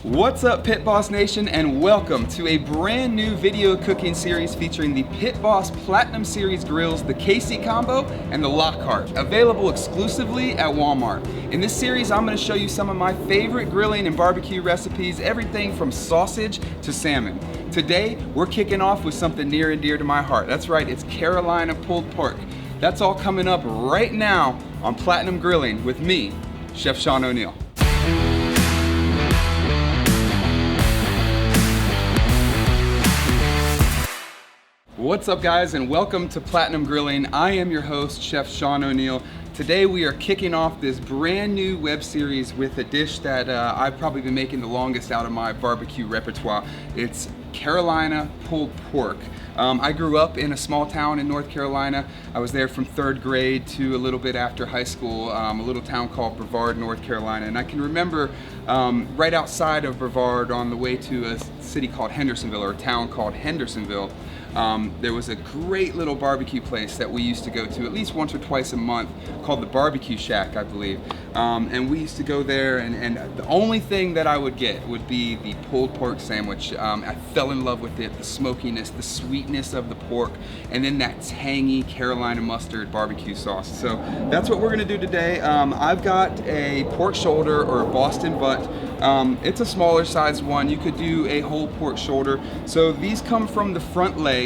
What's up, Pit Boss Nation, and welcome to a brand new video cooking series featuring the Pit Boss Platinum Series grills, the KC Combo and the Lockhart, available exclusively at Walmart. In this series, I'm going to show you some of my favorite grilling and barbecue recipes, everything from sausage to salmon. Today, we're kicking off with something near and dear to my heart. That's right, it's Carolina pulled pork. That's all coming up right now on Platinum Grilling with me, Chef Shaun O'Neale. What's up, guys, and welcome to Platinum Grilling. I am your host, Chef Shaun O'Neale. Today we are kicking off this brand new web series with a dish that I've probably been making the longest out of my barbecue repertoire. It's Carolina pulled pork. I grew up in a small town in North Carolina. I was there from 3rd grade to a little bit after high school, a little town called Brevard, North Carolina. And I can remember right outside of Brevard on the way to a city called Hendersonville, or a town called Hendersonville, there was a great little barbecue place that we used to go to at least once or twice a month called the Barbecue Shack, I believe. And we used to go there, and the only thing that I would get would be the pulled pork sandwich. I fell in love with it, the smokiness, the sweetness of the pork, and then that tangy Carolina mustard barbecue sauce. So that's what we're gonna do today. I've got a pork shoulder, or a Boston butt. It's a smaller sized one. You could do a whole pork shoulder. So these come from the front leg.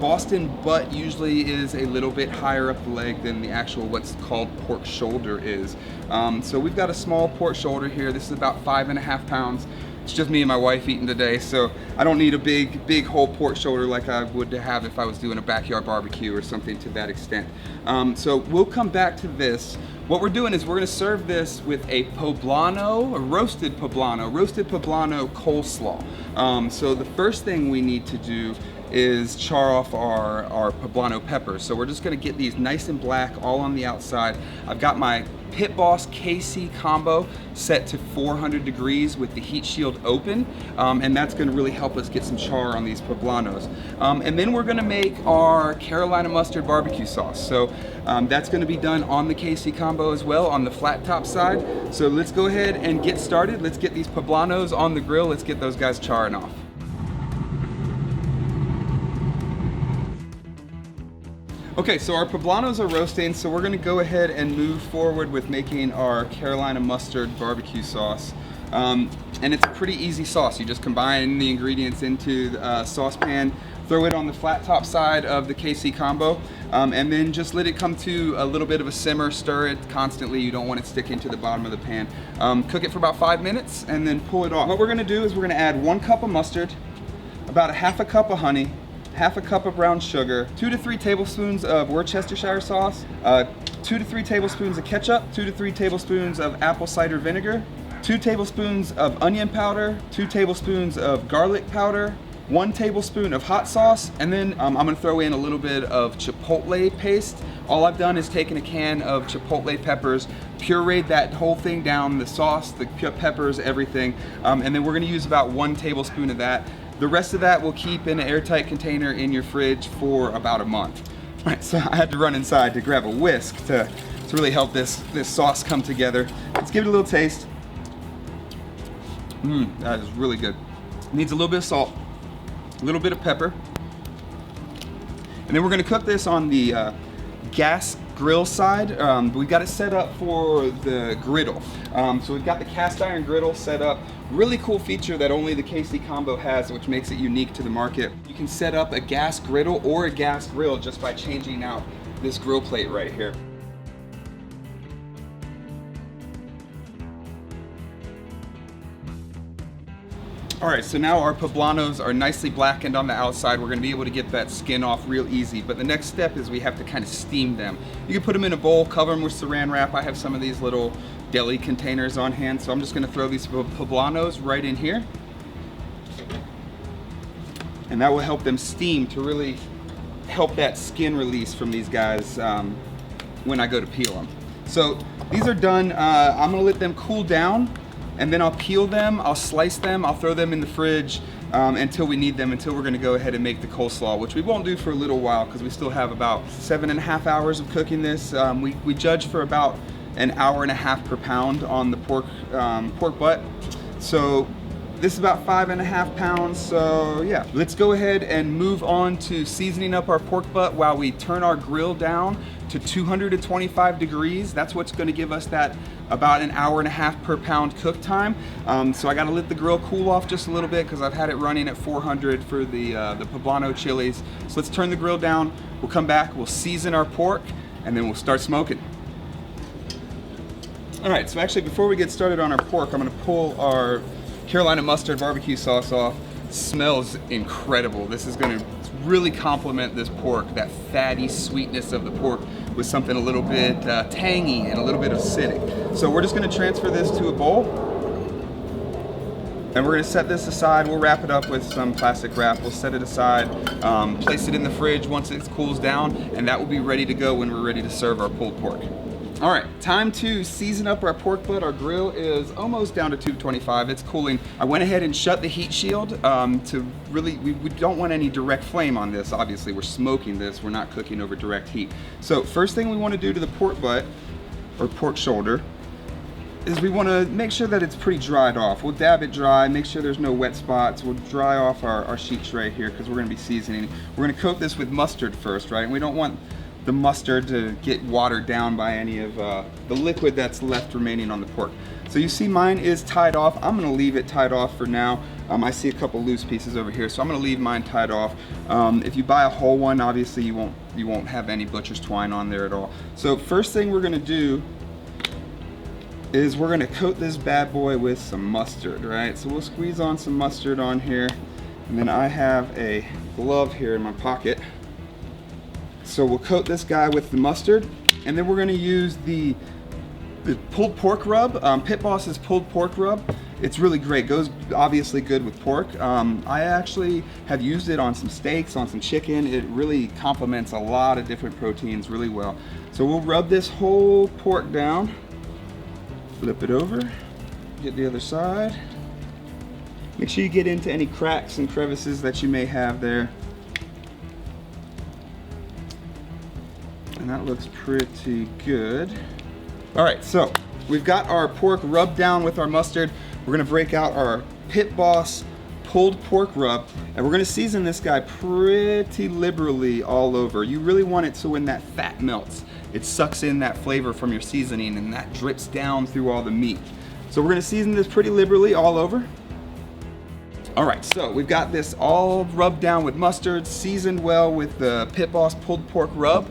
Boston butt usually is a little bit higher up the leg than the actual what's called pork shoulder is. So we've got a small pork shoulder here. This is about 5.5 pounds. It's just me and my wife eating today, so I don't need a big whole pork shoulder like I would have if I was doing a backyard barbecue or something to that extent. So we'll come back to this. What we're doing is we're gonna serve this with a poblano, a roasted poblano coleslaw. So the first thing we need to do is char off our poblano peppers. So we're just gonna get these nice and black all on the outside. I've got my Pit Boss KC Combo set to 400 degrees with the heat shield open, and that's gonna really help us get some char on these poblanos. And then we're gonna make our Carolina mustard barbecue sauce. So that's gonna be done on the KC Combo as well, on the flat top side. So let's go ahead and get started. Let's get these poblanos on the grill. Let's get those guys charring off. Okay, so our poblanos are roasting, so we're gonna go ahead and move forward with making our Carolina mustard barbecue sauce. And it's a pretty easy sauce. You just combine the ingredients into the saucepan, throw it on the flat top side of the KC Combo, and then just let it come to a little bit of a simmer. Stir it constantly. You don't want it sticking to the bottom of the pan. Cook it for about 5 minutes and then pull it off. What we're gonna do is we're gonna add 1 cup of mustard, about 1/2 cup of honey, 1/2 cup of brown sugar, 2 to 3 tablespoons of Worcestershire sauce, 2 to 3 tablespoons of ketchup, 2 to 3 tablespoons of apple cider vinegar, 2 tablespoons of onion powder, 2 tablespoons of garlic powder, 1 tablespoon of hot sauce, and then I'm gonna throw in a little bit of Chipotle paste. All I've done is taken a can of Chipotle peppers, pureed that whole thing down, the sauce, the peppers, everything, and then we're gonna use about 1 tablespoon of that. The rest of that will keep in an airtight container in your fridge for about a month. All right, so I had to run inside to grab a whisk to really help this sauce come together. Let's give it a little taste. That is really good. Needs a little bit of salt, a little bit of pepper. And then we're gonna cook this on the gas grill side. We've got it set up for the griddle. So we've got the cast iron griddle set up. Really cool feature that only the KC Combo has, which makes it unique to the market. You can set up a gas griddle or a gas grill just by changing out this grill plate right here. All right, so now our poblanos are nicely blackened on the outside. We're gonna be able to get that skin off real easy, but the next step is we have to kind of steam them. You can put them in a bowl, cover them with saran wrap. I have some of these little deli containers on hand, so I'm just gonna throw these poblanos right in here. And that will help them steam to really help that skin release from these guys when I go to peel them. So these are done. I'm gonna let them cool down, and then I'll peel them, I'll slice them, I'll throw them in the fridge until we need them, until we're gonna go ahead and make the coleslaw, which we won't do for a little while because we still have about 7.5 hours of cooking this. We judge for about 1.5 hours per pound on the pork butt. So this is about 5.5 pounds, so yeah. Let's go ahead and move on to seasoning up our pork butt while we turn our grill down to 225 degrees. That's what's gonna give us that about an hour and a half per pound cook time. So I gotta let the grill cool off just a little bit because I've had it running at 400 for the Poblano chilies. So let's turn the grill down, we'll come back, we'll season our pork, and then we'll start smoking. All right, so actually before we get started on our pork, I'm gonna pull our Carolina mustard barbecue sauce off. Smells incredible. This is gonna really complement this pork, that fatty sweetness of the pork with something a little bit tangy and a little bit acidic. So we're just gonna transfer this to a bowl and we're gonna set this aside. We'll wrap it up with some plastic wrap. We'll set it aside, place it in the fridge once it cools down, and that will be ready to go when we're ready to serve our pulled pork. All right, time to season up our pork butt. Our grill is almost down to 225. It's cooling. I went ahead and shut the heat shield to really, we don't want any direct flame on this. Obviously, we're smoking this. We're not cooking over direct heat. So first thing we want to do to the pork butt, or pork shoulder, is we want to make sure that it's pretty dried off. We'll dab it dry, make sure there's no wet spots. We'll dry off our sheet tray here because we're going to be seasoning. We're going to coat this with mustard first, right? And we don't want the mustard to get watered down by any of the liquid that's left remaining on the pork. So you see mine is tied off. I'm gonna leave it tied off for now. I see a couple loose pieces over here, so I'm gonna leave mine tied off. If you buy a whole one, obviously you won't have any butcher's twine on there at all. So first thing we're gonna do is we're gonna coat this bad boy with some mustard, right? So we'll squeeze on some mustard on here, and then I have a glove here in my pocket. So we'll coat this guy with the mustard, and then we're gonna use the pulled pork rub, Pit Boss's pulled pork rub. It's really great, goes obviously good with pork. I actually have used it on some steaks, on some chicken. It really complements a lot of different proteins really well. So we'll rub this whole pork down, flip it over, get the other side. Make sure you get into any cracks and crevices that you may have there. And that looks pretty good. All right, so we've got our pork rubbed down with our mustard. We're gonna break out our Pit Boss pulled pork rub, and we're gonna season this guy pretty liberally all over. You really want it so when that fat melts, it sucks in that flavor from your seasoning and that drips down through all the meat. So we're gonna season this pretty liberally all over. All right, so we've got this all rubbed down with mustard, seasoned well with the Pit Boss pulled pork rub.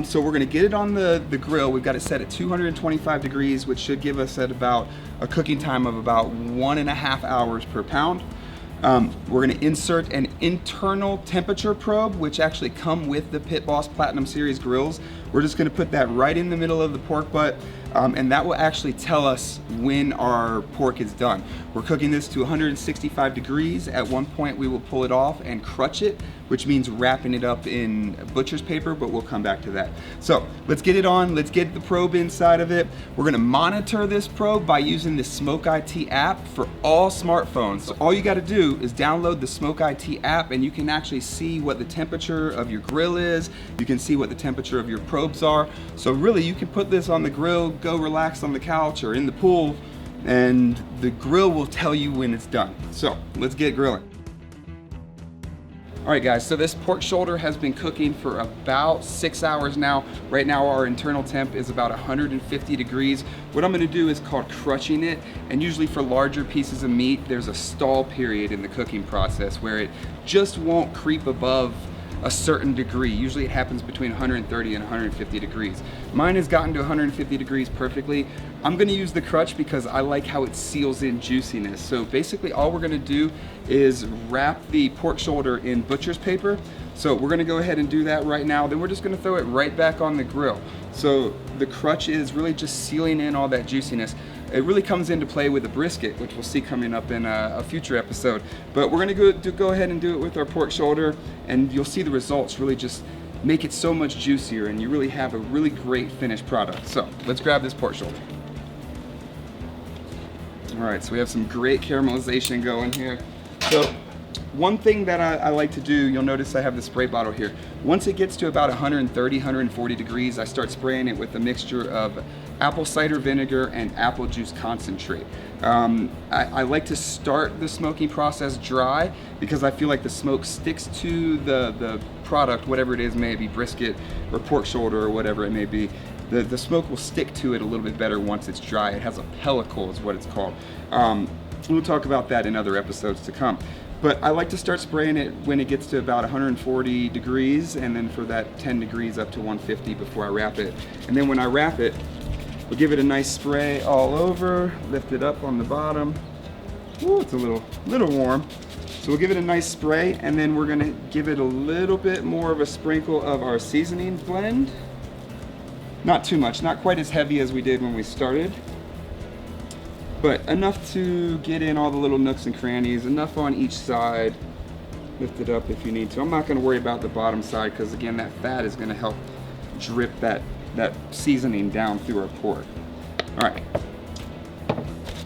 So we're gonna get it on the grill. We've got it set at 225 degrees, which should give us at about a cooking time of about 1.5 hours per pound. We're gonna insert an internal temperature probe, which actually come with the Pit Boss Platinum Series grills. We're just gonna put that right in the middle of the pork butt, and that will actually tell us when our pork is done. We're cooking this to 165 degrees. At one point we will pull it off and crutch it, which means wrapping it up in butcher's paper, but we'll come back to that. So let's get it on, let's get the probe inside of it. We're gonna monitor this probe by using the Smoke IT app for all smartphones. So all you gotta do is download the Smoke IT app, and you can actually see what the temperature of your grill is. You can see what the temperature of your probes are. So really you can put this on the grill, go relax on the couch or in the pool, and the grill will tell you when it's done. So let's get grilling. All right guys, so this pork shoulder has been cooking for about 6 hours now. Right now our internal temp is about 150 degrees. What I'm gonna do is called crutching it, and usually for larger pieces of meat, there's a stall period in the cooking process where it just won't creep above a certain degree. Usually it happens between 130 and 150 degrees. Mine has gotten to 150 degrees perfectly. I'm gonna use the crutch because I like how it seals in juiciness. So basically all we're gonna do is wrap the pork shoulder in butcher's paper. So we're gonna go ahead and do that right now. Then we're just gonna throw it right back on the grill. So the crutch is really just sealing in all that juiciness. It really comes into play with the brisket, which we'll see coming up in a future episode. But we're gonna go ahead and do it with our pork shoulder, and you'll see the results really just make it so much juicier, and you really have a really great finished product. So let's grab this pork shoulder. All right, so we have some great caramelization going here. So one thing that I like to do, you'll notice I have the spray bottle here. Once it gets to about 130, 140 degrees, I start spraying it with a mixture of apple cider vinegar, and apple juice concentrate. I like to start the smoking process dry because I feel like the smoke sticks to the product, whatever it is, maybe brisket or pork shoulder or whatever it may be. The smoke will stick to it a little bit better once it's dry. It has a pellicle is what it's called. We'll talk about that in other episodes to come. But I like to start spraying it when it gets to about 140 degrees, and then for that 10 degrees up to 150 before I wrap it. And then when I wrap it, we'll give it a nice spray all over, lift it up on the bottom. Ooh, it's a little warm. So we'll give it a nice spray, and then we're gonna give it a little bit more of a sprinkle of our seasoning blend. Not too much, not quite as heavy as we did when we started, but enough to get in all the little nooks and crannies, enough on each side. Lift it up if you need to. I'm not gonna worry about the bottom side because again, that fat is gonna help drip that seasoning down through our pork. All right,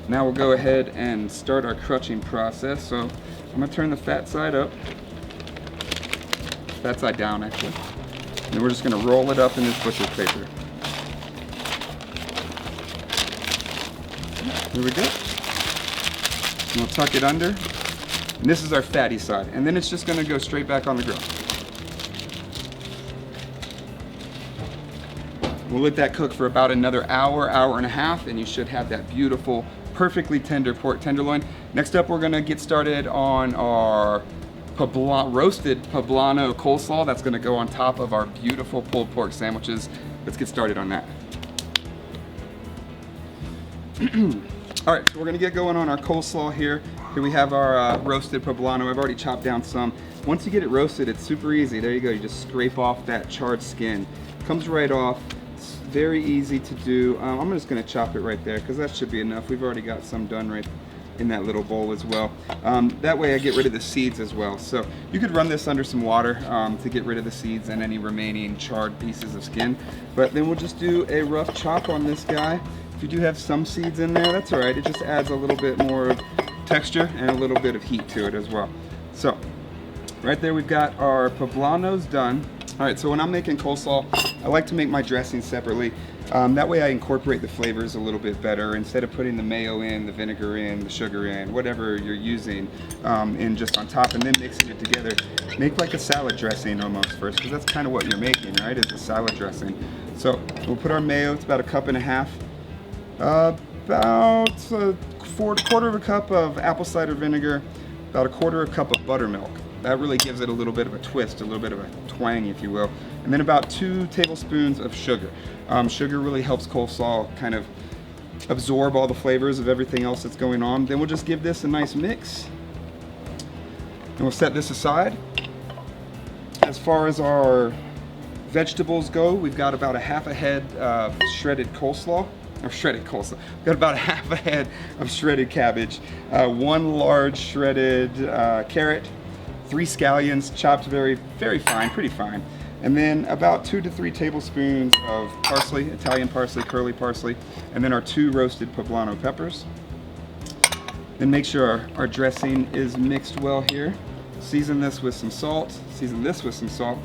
now we'll go ahead and start our crutching process. So I'm gonna turn the fat side up, fat side down actually. And then we're just gonna roll it up in this butcher paper. Here we go. And we'll tuck it under. And this is our fatty side. And then it's just gonna go straight back on the grill. We'll let that cook for about another hour, hour and a half, and you should have that beautiful, perfectly tender pork tenderloin. Next up, we're gonna get started on our roasted Poblano coleslaw. That's gonna go on top of our beautiful pulled pork sandwiches. Let's get started on that. All right, so we're gonna get going on our coleslaw here. Here we have our roasted Poblano. I've already chopped down some. Once you get it roasted, it's super easy. There you go, you just scrape off that charred skin. Comes right off. It's very easy to do. I'm just gonna chop it right there because that should be enough. We've already got some done right in that little bowl as well. That way I get rid of the seeds as well. So you could run this under some water to get rid of the seeds and any remaining charred pieces of skin. But then we'll just do a rough chop on this guy. If you do have some seeds in there, that's all right. It just adds a little bit more texture and a little bit of heat to it as well. So right there we've got our poblanos done. All right, so when I'm making coleslaw, I like to make my dressing separately. That way I incorporate the flavors a little bit better. Instead of putting the mayo in, the vinegar in, the sugar in, whatever you're using in just on top and then mixing it together, make like a salad dressing almost first, because that's kind of what you're making, right? It's a salad dressing. So we'll put our mayo, it's about 1.5 cups. About a quarter of a cup of apple cider vinegar, about 1/4 cup of buttermilk. That really gives it a little bit of a twist, a little bit of a twang, if you will. And then about 2 tablespoons of sugar. Sugar really helps coleslaw kind of absorb all the flavors of everything else that's going on. Then we'll just give this a nice mix. And we'll set this aside. As far as our vegetables go, we've got about 1/2 head of shredded coleslaw. We've got about 1/2 head of shredded cabbage, 1 large shredded carrot, 3 scallions chopped very fine, pretty fine, and then about 2 to 3 tablespoons of parsley, Italian parsley, curly parsley, and then our 2 roasted poblano peppers. Then make sure our dressing is mixed well here. Season this with some salt, season this with some salt.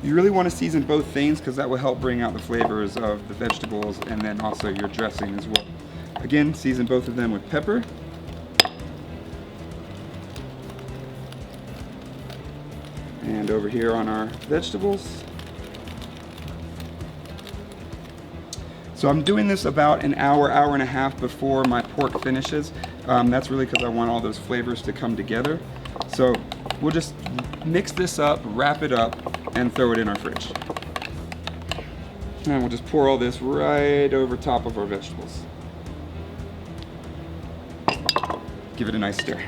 You really want to season both things because that will help bring out the flavors of the vegetables and then also your dressing as well. Again, season both of them with pepper. And over here on our vegetables. So I'm doing this about an hour, hour and a half before my pork finishes. That's really because I want all those flavors to come together. So we'll just mix this up, wrap it up, and throw it in our fridge. And we'll just pour all this right over top of our vegetables. Give it a nice stir.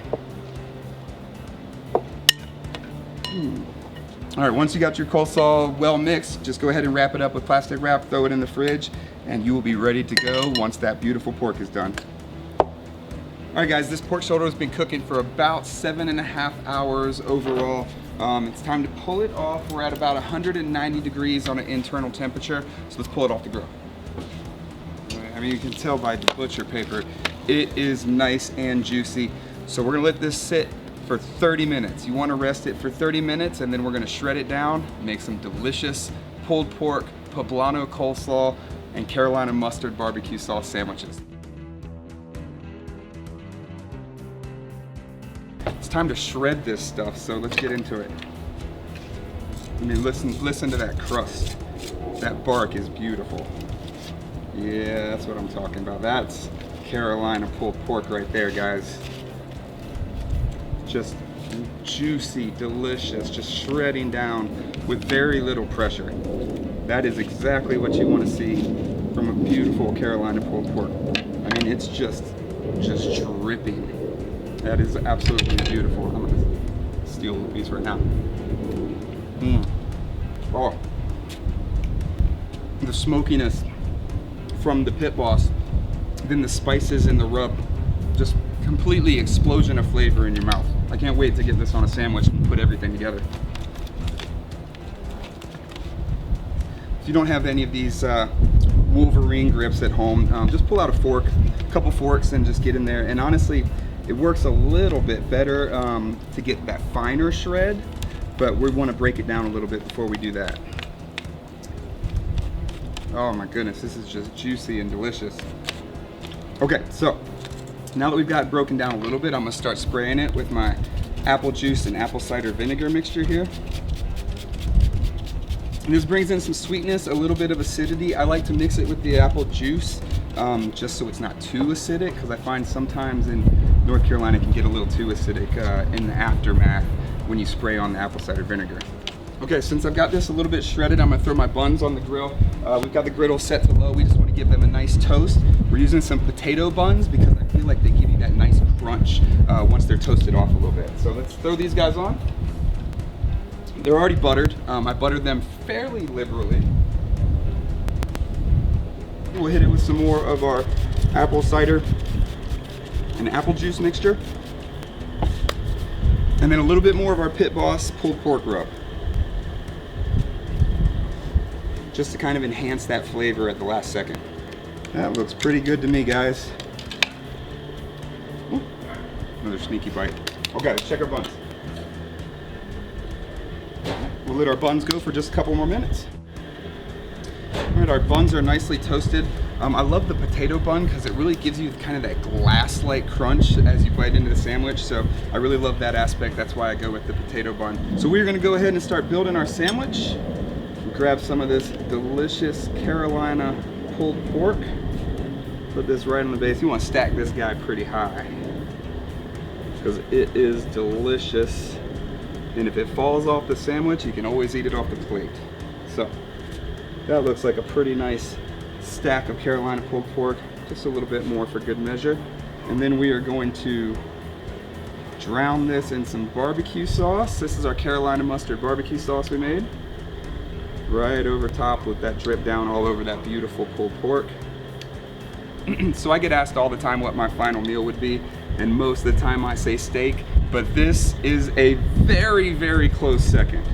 All right, once you got your coleslaw well mixed, just go ahead and wrap it up with plastic wrap, throw it in the fridge, and you will be ready to go once that beautiful pork is done. All right guys, this pork shoulder has been cooking for about 7.5 hours overall. It's time to pull it off. We're at about 190 degrees on an internal temperature, so let's pull it off the grill. I mean, you can tell by the butcher paper, it is nice and juicy. So we're gonna let this sit for 30 minutes. You wanna rest it for 30 minutes, and then we're gonna shred it down, make some delicious pulled pork poblano coleslaw and Carolina mustard barbecue sauce sandwiches. It's time to shred this stuff, so let's get into it. I mean, listen to that crust. That bark is beautiful. Yeah, that's what I'm talking about. That's Carolina pulled pork right there, guys. Just juicy, delicious, just shredding down with very little pressure. That is exactly what you want to see from a beautiful Carolina pulled pork. I mean, it's just dripping. That is absolutely beautiful. I'm gonna steal a piece right now. Oh, the smokiness from the Pit Boss, then the spices and the rub, just completely explosion of flavor in your mouth. I can't wait to get this on a sandwich and put everything together. If you don't have any of these Wolverine grips at home, just pull out a fork, a couple forks, and just get in there. And honestly, it works a little bit better to get that finer shred, but we want to break it down a little bit before we do that. Oh my goodness, this is just juicy and delicious. Okay, so now that we've got it broken down a little bit, I'm gonna start spraying it with my apple juice and apple cider vinegar mixture here. And this brings in some sweetness, a little bit of acidity. I like to mix it with the apple juice just so it's not too acidic, because I find sometimes in North Carolina it can get a little too acidic in the aftermath when you spray on the apple cider vinegar. Okay, since I've got this a little bit shredded, I'm gonna throw my buns on the grill. We've got the griddle set to low. We just want to give them a nice toast. We're using some potato buns because I feel like they give you that nice crunch once they're toasted off a little bit. So let's throw these guys on. They're already buttered. I buttered them fairly liberally. We'll hit it with some more of our apple cider and apple juice mixture. And then a little bit more of our Pit Boss pulled pork rub, just to kind of enhance that flavor at the last second. That looks pretty good to me, guys. Ooh, another sneaky bite. Okay, let's check our buns. We'll let our buns go for just a couple more minutes. All right, our buns are nicely toasted. I love the potato bun because it really gives you kind of that glass-like crunch as you bite into the sandwich. So I really love that aspect. That's why I go with the potato bun. So we're gonna go ahead and start building our sandwich. Grab some of this delicious Carolina pulled pork. Put this right on the base. You want to stack this guy pretty high because it is delicious. And if it falls off the sandwich, you can always eat it off the plate. So that looks like a pretty nice stack of Carolina pulled pork. Just a little bit more for good measure. And then we are going to drown this in some barbecue sauce. This is our Carolina mustard barbecue sauce we made. Right over top, with that drip down all over that beautiful pulled pork. So I get asked all the time what my final meal would be, and most of the time I say steak, but this is a very, very close second.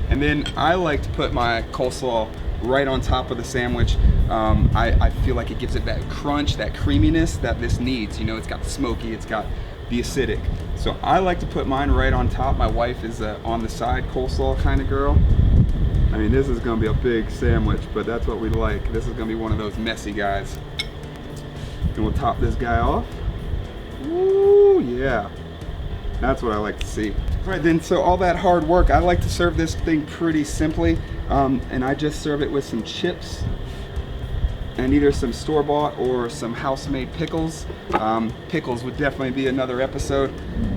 And then I like to put my coleslaw right on top of the sandwich. I feel like it gives it that crunch, that creaminess that this needs. You know, it's got the smoky, it's got the acidic. So I like to put mine right on top. My wife is on the side coleslaw kind of girl. I mean, this is gonna be a big sandwich, but that's what we like. This is gonna be one of those messy guys. And we'll top this guy off. Ooh, yeah. That's what I like to see. All right then, so all that hard work, I like to serve this thing pretty simply. And I just serve it with some chips and either some store-bought or some house-made pickles. Pickles would definitely be another episode.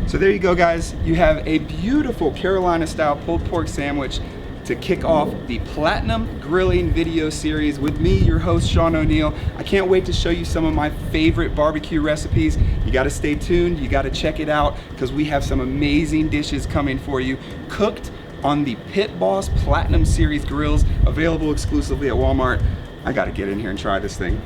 So there you go, guys. You have a beautiful Carolina-style pulled pork sandwich to kick off the Platinum Grilling video series with me, your host, Shaun O'Neale. I can't wait to show you some of my favorite barbecue recipes. You gotta stay tuned, you gotta check it out, because we have some amazing dishes coming for you, cooked on the Pit Boss Platinum Series grills, available exclusively at Walmart. I gotta get in here and try this thing.